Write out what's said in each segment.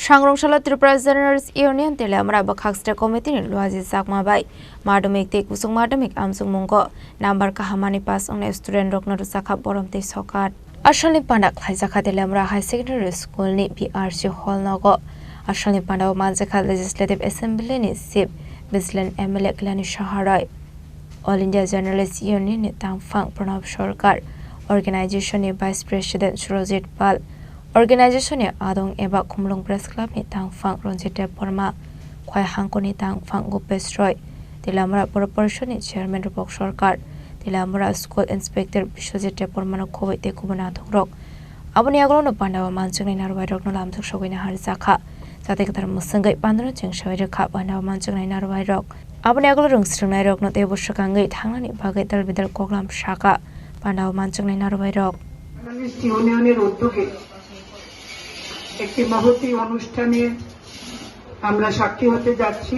Sangrongshalo Tripura Journalists Union Telamra Bakhaksta Committee in Luazi Sakmabai Madumik Te Kusung Madumik Amsung Mungo Nambar Kahamani Pass on a student Rokno Saka Borom Te Sokat Ashali Pandak Haizaka Telamra High Secondary School ni PRC Hall Nogo Ashali Panda Manzaka Legislative Assembly ni Sip Bislan MLA Klani Shaharai All India Journalists Union ni Tangfang Pranab Sarkar Organization ni Vice President Surojit Pal Organization ni Adong Eba Kumlung Press Club ni Tangfang Ronjite Porma Khwai Hangko ni Tangfang Gopes Roy Tilamra Corporation ni Chairman Rupok Sarkar Tilamra School Inspector Bishojite Porma no Khowai te Kubana Throk Aboni aglo no Pandawa Manchung ni Narwai Rok no Lamthuk Shogoi na Harzakha Sate Katar Musangai Pandra Cheng Shawai Rakha Pandawa Manchung ni Narwai Rok Aboni aglo Rungsrungnai Rok no te Bushakangai Thangnani Bagai Dalbidal Koglam Shaka Pandawa Manchung ni Narwai Rok ইউনিয়নের উদ্যোগে একটি মহতী অনুষ্ঠানে আমরা সাক্ষী হতে যাচ্ছি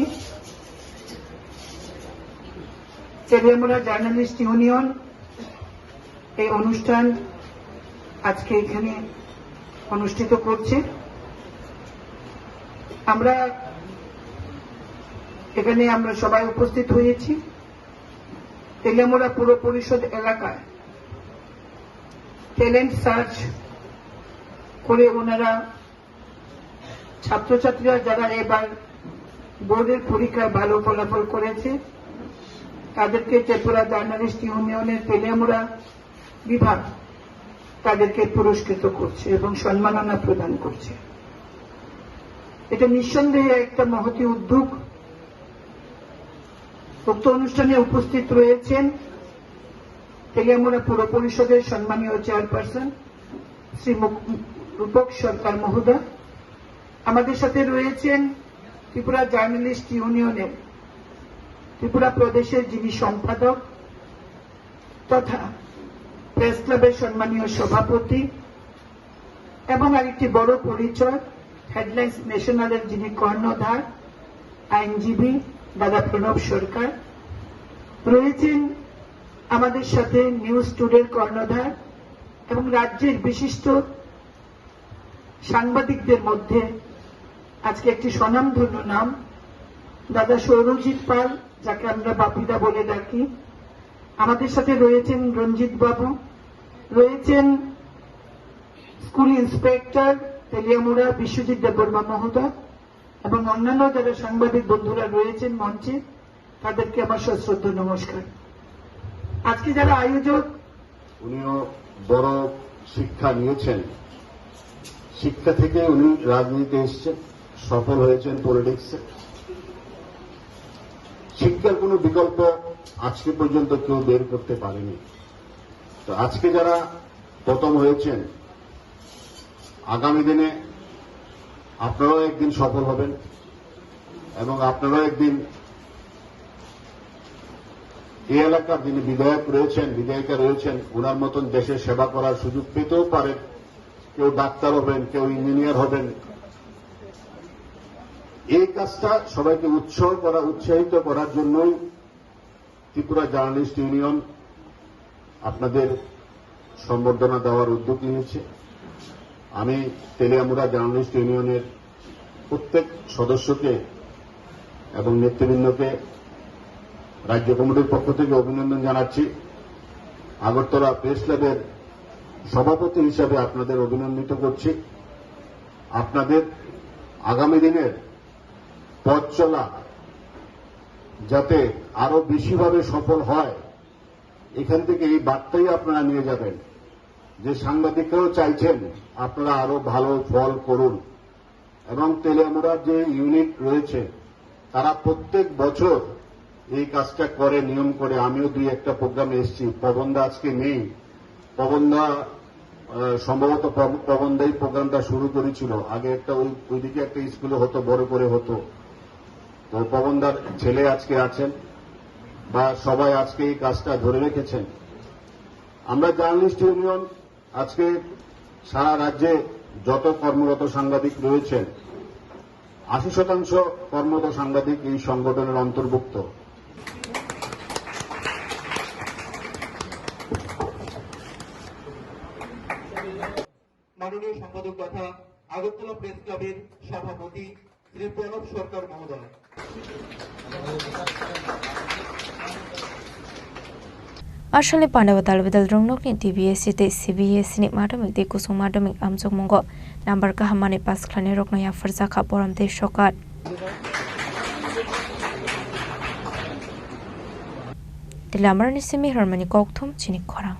Teliamura journalist union এই অনুষ্ঠান আজকে এখানে অনুষ্ঠিত করছে আমরা সবাই উপস্থিত হয়েছি তেলিয়ামুড়া পুর পরিষদ এলাকায় ট্যালেন্ট সার্চ করে ওনারা ছাত্রছাত্রীরা যারা এবার বোর্ডের পরীক্ষায় ভালো ফলাফল করেছে তাদেরকে ত্রিপুরা জার্নালিস্ট ইউনিয়নের তেলিয়ামুড়া বিভাগ তাদেরকে পুরস্কৃত করছে এবং সম্মাননা প্রদান করছে এটা নিঃসন্দেহে একটা মহতী উদ্যোগ উক্ত অনুষ্ঠানে উপস্থিত রয়েছেন তেলিয়ামুড়া পুর পরিষদের সম্মানীয় চেয়ারপারসন শ্রী রূপক সরকার মহোদয় আমাদের সাথে রয়েছেন ত্রিপুরা জার্নালিস্ট ইউনিয়নের ত্রিপুরা প্রদেশের যিনি সম্পাদক তথা প্রেস ক্লাবের সম্মানীয় সভাপতি এবং আরেকটি বড় পরিচয় হেডলাইন্স ন্যাশনালের যিনি কর্ণধার আইনজীবী দাদা প্রণব সরকার রয়েছেন আমাদের সাথে নিউজ টুডের কর্ণধার এবং রাজ্যের বিশিষ্ট সাংবাদিকদের মধ্যে আজকে একটি স্বনামধন্য নাম দাদা সৌরজিৎ পাল যাকে আমরা বাপিদা বলে ডাকি আমাদের সাথে রয়েছেন রঞ্জিত বাবু রয়েছেন স্কুল ইন্সপেক্টর তেলিয়ামুড়া বিশ্বজিৎ দেববর্মা মহোদয় এবং অন্যান্য যারা সাংবাদিক বন্ধুরা রয়েছেন মঞ্চে তাদেরকে আমার সশ্রদ্ধ নমস্কার আজকে যারা আয়োজক উনিও বড় শিক্ষা নিয়েছেন শিক্ষা থেকে উনি রাজনীতিতে এসেছেন সফল হয়েছেন পলিটিক্সে শিক্ষার কোনো বিকল্প আজকে পর্যন্ত কেউ বের করতে পারেনি তো আজকে যারা প্রথম হয়েছেন আগামী দিনে আপনারাও একদিন সফল হবেন এবং আপনারাও একদিন এই এলাকার যিনি বিধায়ক রয়েছেন বিধায়িকা রয়েছেন ওনার মতন দেশের সেবা করার সুযোগ পেতেও পারেন কেউ ডাক্তার হবেন কেউ ইঞ্জিনিয়ার হবেন এই কাজটা সবাইকে উৎসাহিত করার জন্যই ত্রিপুরা জার্নালিস্ট ইউনিয়ন আপনাদের সম্বর্ধনা দেওয়ার উদ্যোগ নিয়েছে আমি তেলিয়ামুড়া জার্নালিস্ট ইউনিয়নের প্রত্যেক সদস্যকে এবং নেতৃবৃন্দকে রাজ্য কমিটির পক্ষ থেকে অভিনন্দন জানাচ্ছি আগরতলা প্রেস ক্লাবের সভাপতি হিসাবে আপনাদের অভিনন্দিত করছি আপনাদের আগামী দিনের পথ চলা যাতে আরো বেশিভাবে সফল হয় এখান থেকে এই বার্তাই আপনারা নিয়ে যাবেন যে সাংবাদিকরাও চাইছেন আপনারা আরো ভালো ফল করুন এবং তেলিয়ামুড়ার যে ইউনিট রয়েছে তারা প্রত্যেক বছর এই কাজটা করে নিয়ম করে আমিও দুই একটা প্রোগ্রামে এসেছি পবনদা আজকে নেই পবনদা সম্ভবত পবনদাই প্রোগ্রামটা শুরু করেছিল আগে একটা ওইদিকে একটা স্কুলে হতো বড় করে হতো তো পবনদার ছেলে আজকে আছেন বা সবাই আজকে এই কাজটা ধরে রেখেছেন আমরা জার্নালিস্ট ইউনিয়ন আজকে সারা রাজ্যে যত কর্মরত সাংবাদিক রয়েছেন ৮০% কর্মরত সাংবাদিক এই সংগঠনের অন্তর্ভুক্ত মাননীয় সম্পাদক তথা আগরতলা প্রেস ক্লাবের সভাপতি শ্রী প্রণব সরকার মহোদয়। Asal Pandawa Talbedal Rongnok ni TBS te CBS ni madamik te kusung madamik amjok monggo number kahamani pas khlane rokna ya farza kha boram te shokat Dilamar ni simi harmani kokthum chini khorang